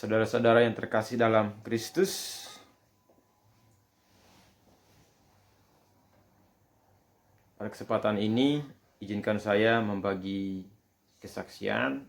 Saudara-saudara yang terkasih dalam Kristus, pada kesempatan ini izinkan saya membagi kesaksian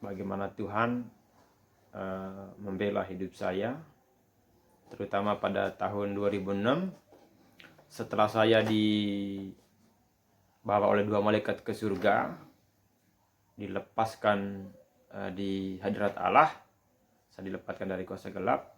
bagaimana Tuhan membela hidup saya, terutama pada tahun 2006 setelah saya dibawa oleh dua malaikat ke surga, dilepaskan di hadirat Allah. Saya dilepaskan dari kuasa gelap.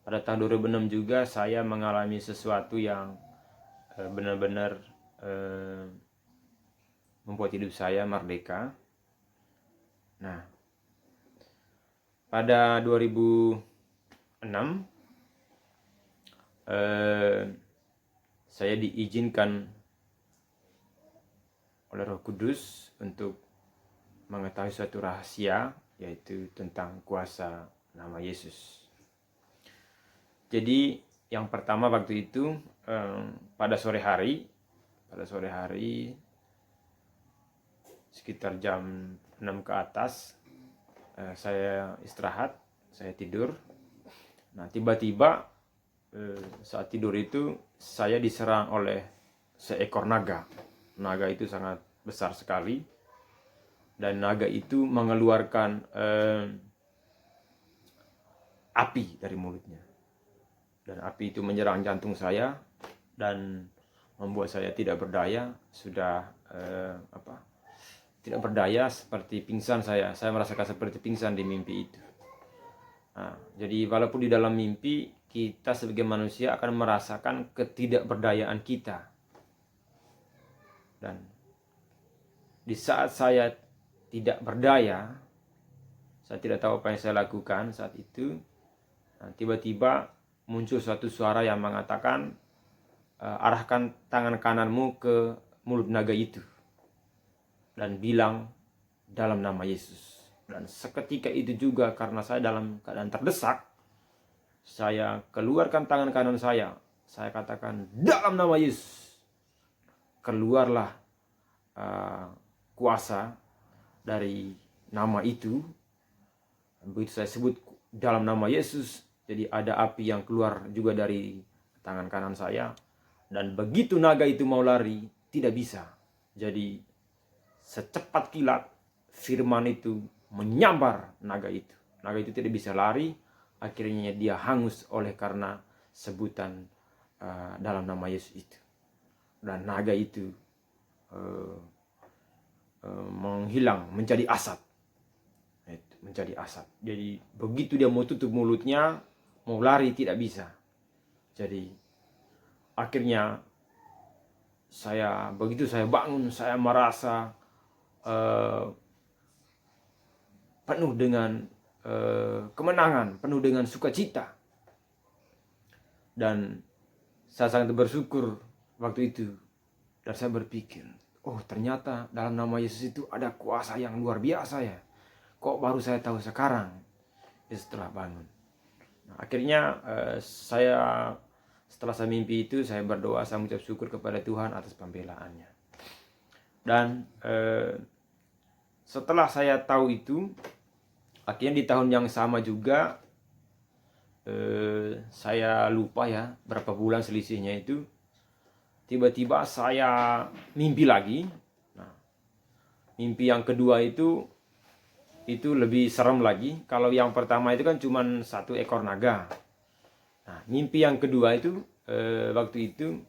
Pada tahun 2006 juga saya mengalami sesuatu yang benar-benar membuat hidup saya merdeka. Pada 2006 saya diizinkan oleh Roh Kudus untuk mengetahui suatu rahasia, yaitu tentang kuasa nama Yesus. Jadi yang pertama waktu itu pada sore hari sekitar jam 6 ke atas, saya istirahat, saya tidur. Tiba-tiba saat tidur itu saya diserang oleh seekor naga. Naga itu sangat besar sekali. Dan naga itu mengeluarkan api dari mulutnya. Dan api itu menyerang jantung saya dan membuat saya tidak berdaya, tidak berdaya, seperti pingsan saya. Saya merasakan seperti pingsan di mimpi itu. Jadi walaupun di dalam mimpi kita sebagai manusia akan merasakan ketidakberdayaan kita. Dan di saat saya tidak berdaya, saya tidak tahu apa yang saya lakukan saat itu. Tiba-tiba muncul suatu suara yang mengatakan, arahkan tangan kananmu ke mulut naga itu dan bilang dalam nama Yesus. Dan seketika itu juga, karena saya dalam keadaan terdesak, saya keluarkan tangan kanan saya katakan dalam nama Yesus. Keluarlah kuasa dari nama itu. Begitu saya sebut dalam nama Yesus, jadi ada api yang keluar juga dari tangan kanan saya. Dan begitu naga itu mau lari, tidak bisa. Jadi secepat kilat firman itu menyambar naga itu. Naga itu tidak bisa lari, akhirnya dia hangus oleh karena sebutan dalam nama Yesus itu. Dan naga itu menghilang menjadi asap. Menjadi asap. Jadi begitu dia mau tutup mulutnya, mau lari tidak bisa. Jadi akhirnya begitu saya bangun, saya merasa penuh dengan kemenangan, penuh dengan sukacita. Dan saya sangat bersyukur waktu itu. Dan saya berpikir, oh ternyata dalam nama Yesus itu ada kuasa yang luar biasa ya. Kok baru saya tahu sekarang setelah bangun. Akhirnya setelah saya mimpi itu, saya berdoa, saya mengucap syukur kepada Tuhan atas pembelaannya. Dan setelah saya tahu itu, akhirnya di tahun yang sama juga, saya lupa ya berapa bulan selisihnya itu, tiba-tiba saya mimpi lagi. Mimpi yang kedua itu lebih serem lagi. Kalau yang pertama itu kan cuma satu ekor naga. Mimpi yang kedua itu waktu itu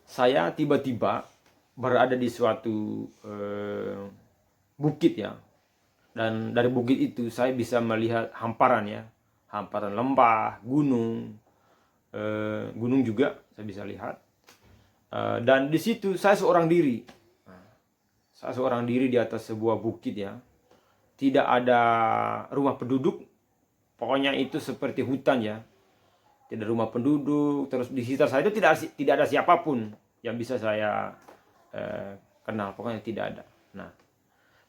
saya tiba-tiba berada di suatu bukit ya. Dan dari bukit itu saya bisa melihat hamparan ya. Hamparan lembah, gunung juga saya bisa lihat. Dan di situ saya seorang diri. Saya seorang diri di atas sebuah bukit ya. Tidak ada rumah penduduk. Pokoknya itu seperti hutan ya. Tidak ada rumah penduduk. Terus di sekitar saya itu tidak ada siapapun yang bisa saya kenal. Pokoknya tidak ada.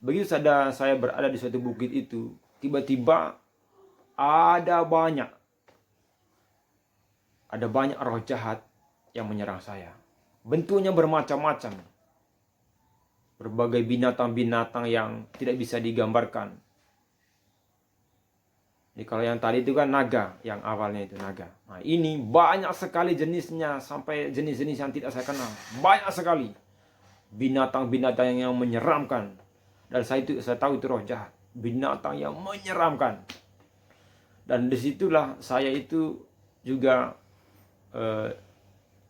Begitu saya berada di suatu bukit itu, tiba-tiba ada banyak roh jahat yang menyerang saya. Bentuknya bermacam-macam. Berbagai binatang-binatang yang tidak bisa digambarkan. Jadi kalau yang tadi itu kan naga, yang awalnya itu naga. Nah ini banyak sekali jenisnya, sampai jenis-jenis yang tidak saya kenal. Banyak sekali binatang-binatang yang menyeramkan. Dan saya tahu itu roh jahat, binatang yang menyeramkan. Dan disitulah saya itu juga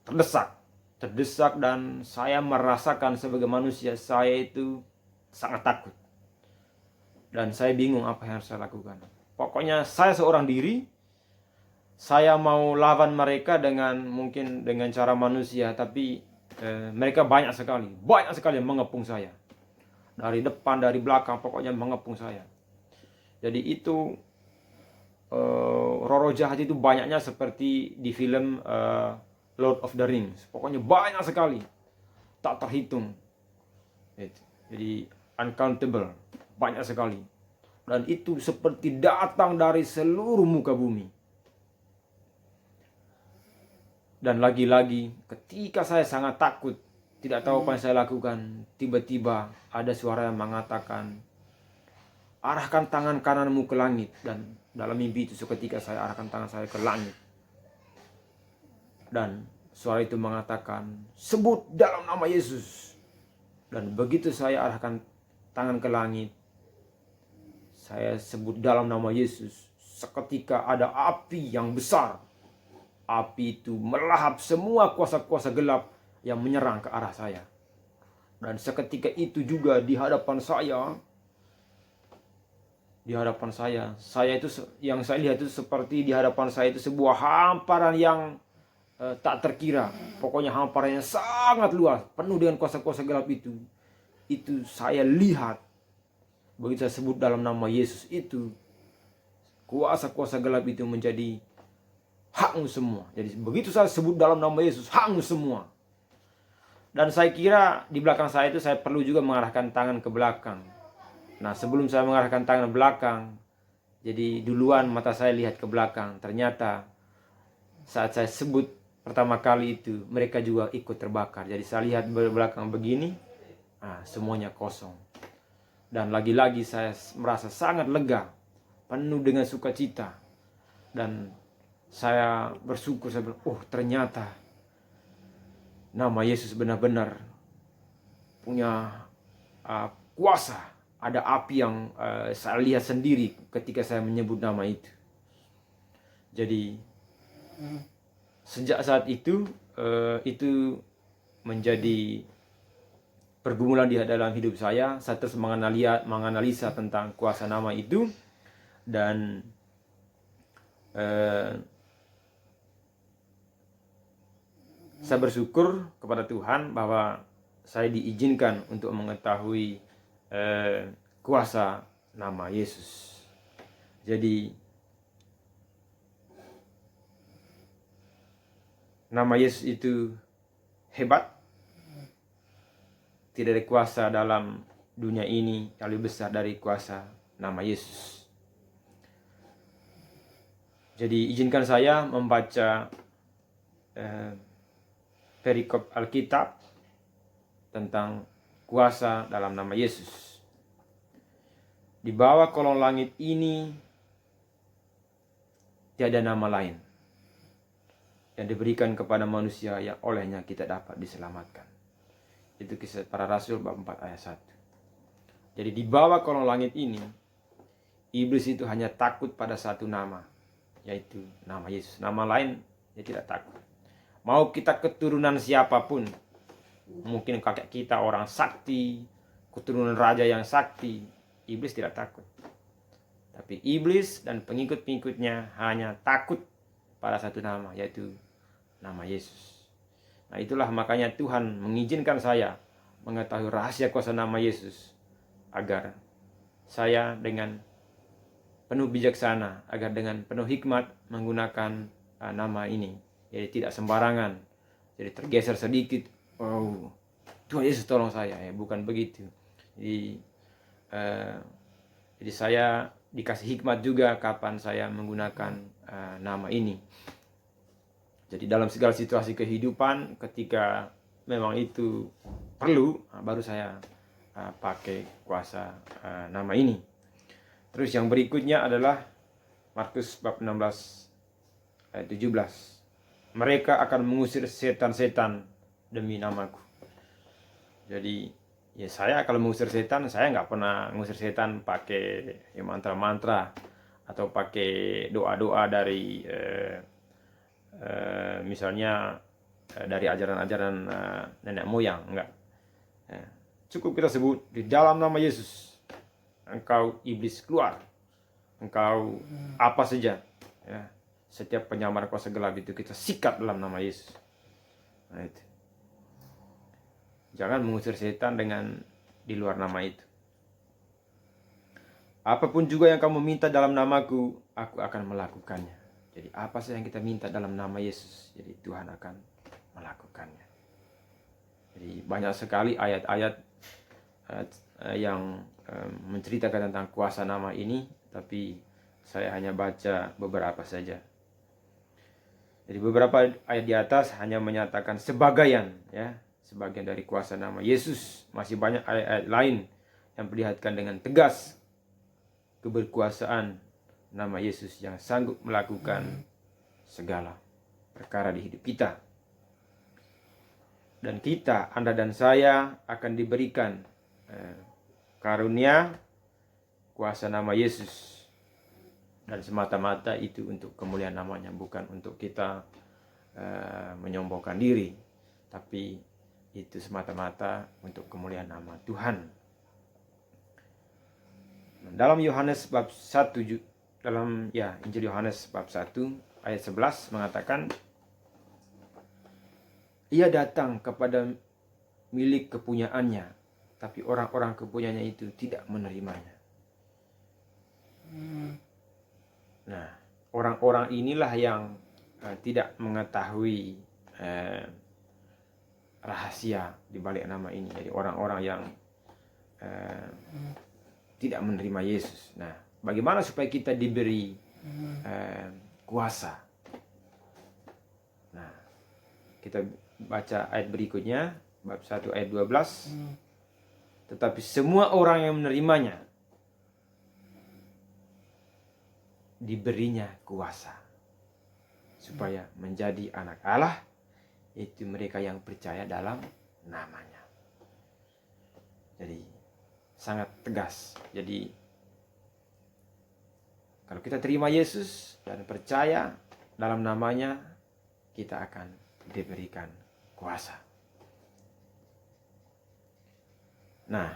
terdesak dan saya merasakan sebagai manusia saya itu sangat takut. Dan saya bingung apa yang harus saya lakukan. Pokoknya saya seorang diri, saya mau lawan mereka mungkin dengan cara manusia, tapi mereka banyak sekali yang mengepung saya. Dari depan, dari belakang, pokoknya mengepung saya. Jadi itu roh jahat itu banyaknya seperti di film Lord of the Rings. Pokoknya banyak sekali, tak terhitung. Jadi uncountable, banyak sekali. Dan itu seperti datang dari seluruh muka bumi. Dan lagi-lagi ketika saya sangat takut, tidak tahu apa yang saya lakukan, tiba-tiba ada suara yang mengatakan, arahkan tangan kananmu ke langit. Dan dalam mimpi itu seketika saya arahkan tangan saya ke langit. Dan suara itu mengatakan, sebut dalam nama Yesus. Dan begitu saya arahkan tangan ke langit, saya sebut dalam nama Yesus, seketika ada api yang besar. Api itu melahap semua kuasa-kuasa gelap yang menyerang ke arah saya. Dan seketika itu juga di hadapan saya itu, yang saya lihat itu seperti di hadapan saya itu sebuah hamparan yang tak terkira. Pokoknya hamparan yang sangat luas, penuh dengan kuasa-kuasa gelap itu. Itu saya lihat. Begitu saya sebut dalam nama Yesus itu, kuasa-kuasa gelap itu menjadi hangus semua. Jadi begitu saya sebut dalam nama Yesus, hangus semua. Dan saya kira di belakang saya itu saya perlu juga mengarahkan tangan ke belakang. Nah sebelum saya mengarahkan tangan ke belakang, jadi duluan mata saya lihat ke belakang. Ternyata saat saya sebut pertama kali itu, mereka juga ikut terbakar. Jadi saya lihat belakang begini, semuanya kosong. Dan lagi-lagi saya merasa sangat lega, penuh dengan sukacita. Dan saya bersyukur, saya bilang, ternyata nama Yesus benar-benar punya kuasa. Ada api yang saya lihat sendiri ketika saya menyebut nama itu. Jadi sejak saat itu menjadi pergumulan di dalam hidup saya. Saya terus menganalisa tentang kuasa nama itu. Dan saya bersyukur kepada Tuhan bahwa saya diizinkan untuk mengetahui kuasa nama Yesus. Jadi nama Yesus itu hebat. Tidak ada kuasa dalam dunia ini yang lebih besar dari kuasa nama Yesus. Jadi izinkan saya membaca perikop Alkitab tentang kuasa dalam nama Yesus. Di bawah kolong langit ini tiada nama lain yang diberikan kepada manusia yang olehnya kita dapat diselamatkan. Itu Kisah Para Rasul bab 4 ayat 1. Jadi di bawah kolong langit ini, iblis itu hanya takut pada satu nama, yaitu nama Yesus. Nama lain dia tidak takut. Mau kita keturunan siapapun, mungkin kakek kita orang sakti, keturunan raja yang sakti, iblis tidak takut. Tapi iblis dan pengikut-pengikutnya hanya takut pada satu nama, yaitu nama Yesus. Nah itulah makanya Tuhan mengizinkan saya mengetahui rahasia kuasa nama Yesus, agar saya dengan penuh bijaksana, agar dengan penuh hikmat menggunakan nama ini. Jadi tidak sembarangan, jadi tergeser sedikit, Tuhan Yesus tolong saya, bukan begitu. Jadi saya dikasih hikmat juga kapan saya menggunakan nama ini. Jadi dalam segala situasi kehidupan, ketika memang itu perlu, baru saya pakai kuasa nama ini. Terus yang berikutnya adalah Markus bab 16 ayat 17. Mereka akan mengusir setan-setan demi namaku. Jadi ya saya kalau mengusir setan, saya nggak pernah mengusir setan pakai ya, mantra-mantra atau pakai doa-doa dari misalnya dari ajaran-ajaran nenek moyang, enggak. Cukup kita sebut di dalam nama Yesus, engkau iblis keluar, engkau apa saja, ya. Setiap penyamar kuasa gelap itu kita sikat dalam nama Yesus. Nah, itu. Jangan mengusir setan dengan di luar nama itu. Apapun juga yang kamu minta dalam namaku, aku akan melakukannya. Jadi apa saja yang kita minta dalam nama Yesus, jadi Tuhan akan melakukannya. Jadi banyak sekali ayat-ayat yang menceritakan tentang kuasa nama ini, tapi saya hanya baca beberapa saja. Jadi beberapa ayat di atas hanya menyatakan sebagian, ya, sebagian dari kuasa nama Yesus. Masih banyak ayat-ayat lain yang perlihatkan dengan tegas keberkuasaan nama Yesus yang sanggup melakukan segala perkara di hidup kita. Dan kita, Anda dan saya akan diberikan karunia kuasa nama Yesus. Dan semata-mata itu untuk kemuliaan namanya, bukan untuk kita menyombongkan diri, tapi itu semata-mata untuk kemuliaan nama Tuhan. Dalam Yohanes bab 1, Injil Yohanes bab 1 ayat 11 mengatakan, ia datang kepada milik kepunyaannya, tapi orang-orang kepunyaannya itu tidak menerimanya. Nah, orang-orang inilah yang tidak mengetahui rahasia di balik nama ini. Jadi orang-orang yang tidak menerima Yesus. Nah, bagaimana supaya kita diberi kuasa? Nah, kita baca ayat berikutnya, bab 1 ayat 12. Tetapi semua orang yang menerimanya diberinya kuasa supaya menjadi anak Allah, itu mereka yang percaya dalam namanya. Jadi sangat tegas. Jadi kalau kita terima Yesus dan percaya dalam namanya, kita akan diberikan kuasa. Nah,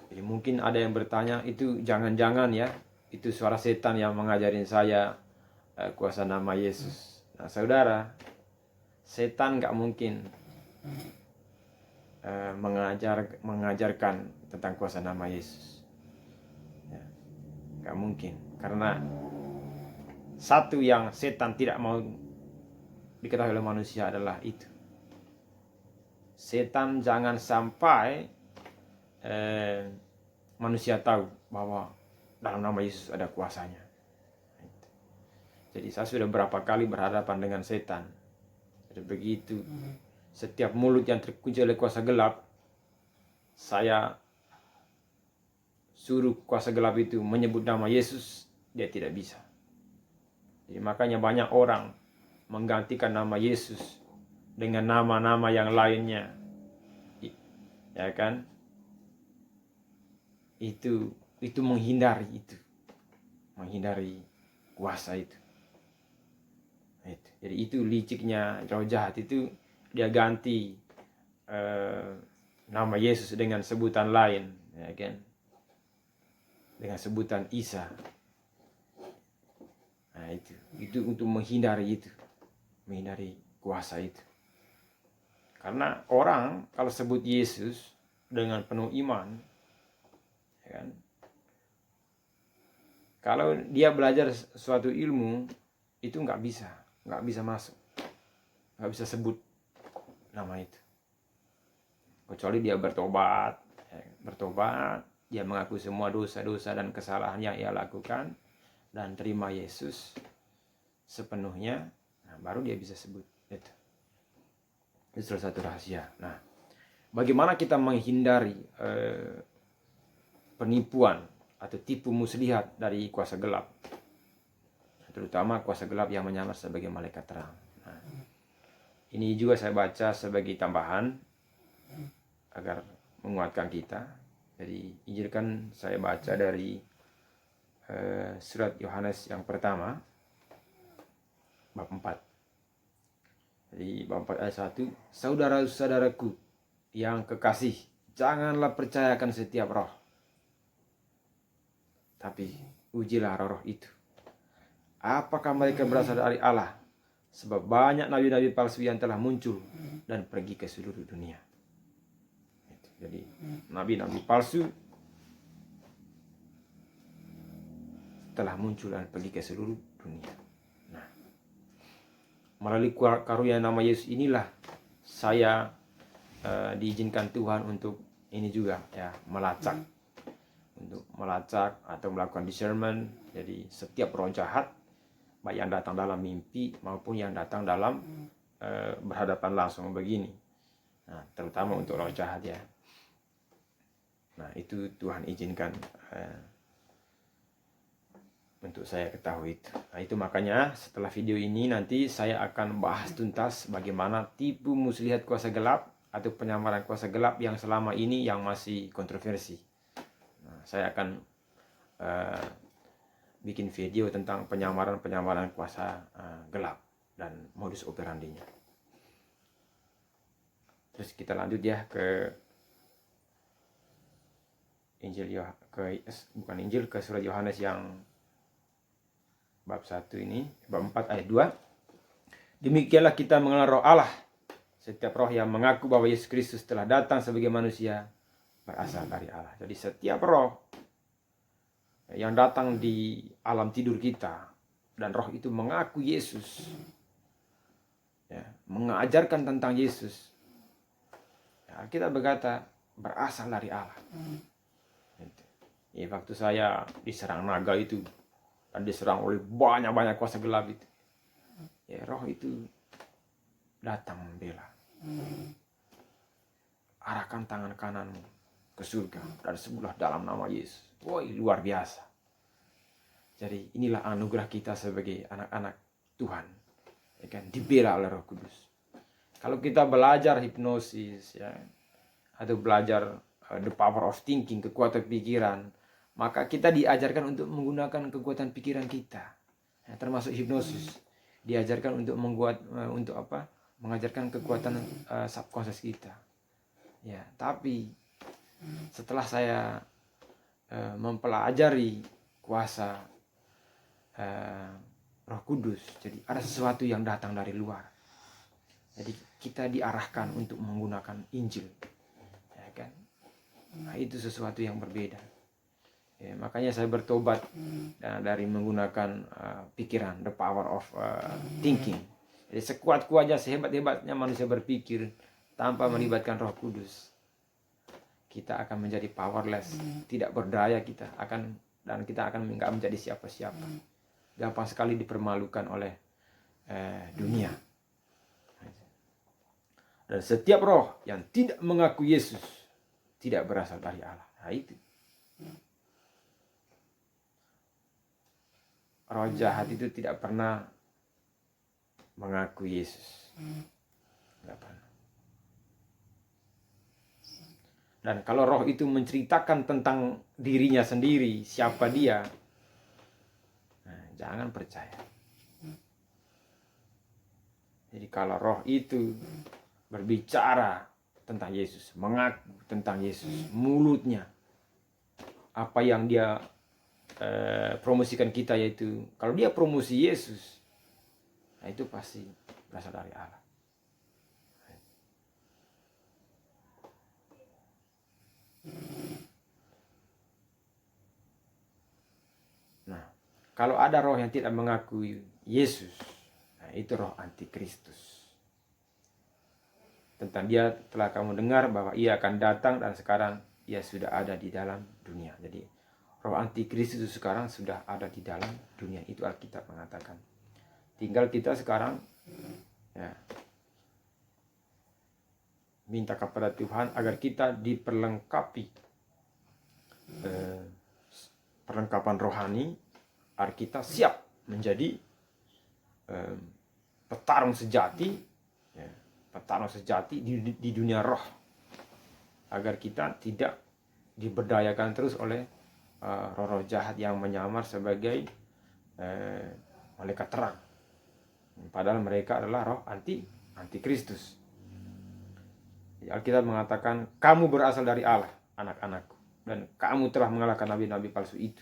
jadi mungkin ada yang bertanya, itu jangan-jangan ya, itu suara setan yang mengajarin saya kuasa nama Yesus. Nah, saudara, setan gak mungkin mengajarkan tentang kuasa nama Yesus. Ya, gak mungkin. Karena satu yang setan tidak mau diketahui oleh manusia adalah itu. Setan jangan sampai manusia tahu bahwa dalam nama Yesus ada kuasanya. Jadi saya sudah berapa kali berhadapan dengan setan. Jadi begitu setiap mulut yang terkunci oleh kuasa gelap, saya suruh kuasa gelap itu menyebut nama Yesus, dia tidak bisa. Jadi makanya banyak orang menggantikan nama Yesus dengan nama-nama yang lainnya. Ya kan? Itu menghindari kuasa itu. Jadi itu liciknya roh jahat itu, dia ganti nama Yesus dengan sebutan lain, ya kan? Dengan sebutan Isa. Nah, itu untuk menghindari kuasa itu. Karena orang kalau sebut Yesus dengan penuh iman, ya kan? Kalau dia belajar suatu ilmu, itu nggak bisa masuk, nggak bisa sebut nama itu, kecuali dia bertobat, dia mengaku semua dosa-dosa dan kesalahan yang ia lakukan dan terima Yesus sepenuhnya, nah, baru dia bisa sebut itu. Itu salah satu rahasia. Nah, bagaimana kita menghindari penipuan atau tipu muslihat dari kuasa gelap? terutama kuasa gelap yang menyamar sebagai malaikat terang. Nah, ini juga saya baca sebagai tambahan agar menguatkan kita. Jadi izinkan saya baca dari surat Yohanes yang pertama bab 4. Jadi bab 4 ayat 1, saudara-saudaraku yang kekasih, janganlah percayakan setiap roh, tapi ujilah roh-roh itu, apakah mereka berasal dari Allah, sebab banyak nabi-nabi palsu yang telah muncul dan pergi ke seluruh dunia. Jadi nabi-nabi palsu telah muncul dan pergi ke seluruh dunia. Nah, melalui karunia nama Yesus inilah saya diizinkan Tuhan untuk ini juga ya, melacak, untuk melacak atau melakukan discernment. Jadi setiap roh jahat, baik yang datang dalam mimpi maupun yang datang dalam berhadapan langsung begini. Nah, terutama untuk roh jahat ya. Nah, itu Tuhan izinkan untuk saya ketahui itu. Nah, itu makanya setelah video ini nanti saya akan bahas tuntas bagaimana tipu muslihat kuasa gelap atau penyamaran kuasa gelap yang selama ini yang masih kontroversi. Nah, saya akan bikin video tentang penyamaran kuasa gelap dan modus operandinya. Terus kita lanjut ya ke ke surat Yohanes yang bab 1 ini, bab 4 ayat 2. Demikianlah kita mengenal roh Allah. Setiap roh yang mengaku bahwa Yesus Kristus telah datang sebagai manusia berasal dari Allah. Jadi setiap roh yang datang di alam tidur kita dan roh itu mengaku Yesus, ya, mengajarkan tentang Yesus, ya, kita berkata berasal dari Allah. Ya, waktu saya diserang naga itu dan diserang oleh banyak kuasa gelap itu, ya, roh itu datang membela. Arahkan tangan kananmu ke surga dan sebelah dalam nama Yesus. Woi, luar biasa. Jadi inilah anugerah kita sebagai anak-anak Tuhan, ya kan, dibela oleh Roh Kudus. Kalau kita belajar hipnosis ya, atau belajar the power of thinking, kekuatan pikiran, maka kita diajarkan untuk menggunakan kekuatan pikiran kita, ya, termasuk hipnosis diajarkan untuk mengajarkan kekuatan subconscious kita. Ya, tapi setelah saya mempelajari kuasa Roh Kudus, jadi ada sesuatu yang datang dari luar. Jadi kita diarahkan untuk menggunakan Injil, ya kan? Nah, itu sesuatu yang berbeda. Ya, makanya saya bertobat dari menggunakan pikiran, the power of thinking. Jadi sekuat-kuatnya, sehebat-hebatnya manusia berpikir tanpa melibatkan Roh Kudus, kita akan menjadi powerless, tidak berdaya kita akan, dan kita akan nggak menjadi siapa-siapa. Gampang sekali dipermalukan oleh dunia. Dan setiap roh yang tidak mengaku Yesus tidak berasal dari Allah. Nah, itu. Roh jahat itu tidak pernah mengaku Yesus. Tidak pernah. Dan kalau roh itu menceritakan tentang dirinya sendiri, siapa dia, nah, jangan percaya. Jadi kalau roh itu berbicara tentang Yesus, mengaku tentang Yesus, mulutnya, apa yang dia promosikan kita, yaitu kalau dia promosi Yesus, nah itu pasti berasal dari Allah. Nah, kalau ada roh yang tidak mengakui Yesus, nah itu roh antikristus. Tentang dia telah kamu dengar bahwa ia akan datang dan sekarang ia sudah ada di dalam dunia. Jadi roh antikristus itu sekarang sudah ada di dalam dunia. Itu Alkitab mengatakan. Tinggal kita sekarang ya, minta kepada Tuhan agar kita diperlengkapi perlengkapan rohani, agar kita siap menjadi petarung sejati, ya, petarung sejati di dunia roh, agar kita tidak diberdayakan terus oleh roh-roh jahat yang menyamar sebagai malaikat terang, padahal mereka adalah roh antikristus. Alkitab mengatakan, kamu berasal dari Allah, anak-anakku, dan kamu telah mengalahkan nabi-nabi palsu itu.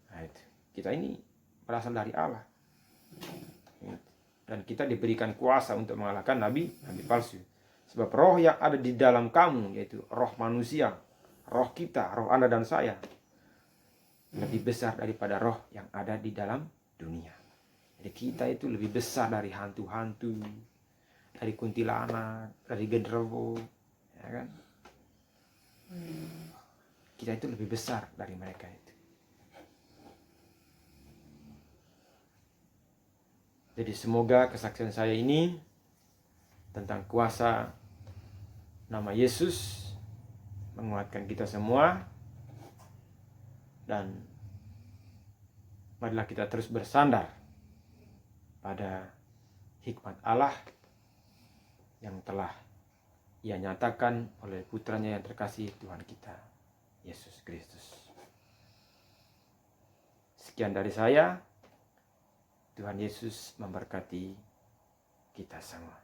Nah, itu. Kita ini berasal dari Allah, dan kita diberikan kuasa untuk mengalahkan nabi-nabi palsu. Sebab roh yang ada di dalam kamu, yaitu roh manusia, roh kita, roh Anda dan saya, lebih besar daripada roh yang ada di dalam dunia. Jadi kita itu lebih besar dari hantu-hantu, dari kuntilanak, dari genderuwo, ya kan? Kita itu lebih besar dari mereka itu. Jadi semoga kesaksian saya ini tentang kuasa nama Yesus menguatkan kita semua, dan marilah kita terus bersandar pada hikmat Allah yang telah Ia nyatakan oleh putranya yang terkasih, Tuhan kita Yesus Kristus. Sekian dari saya. Tuhan Yesus memberkati kita semua.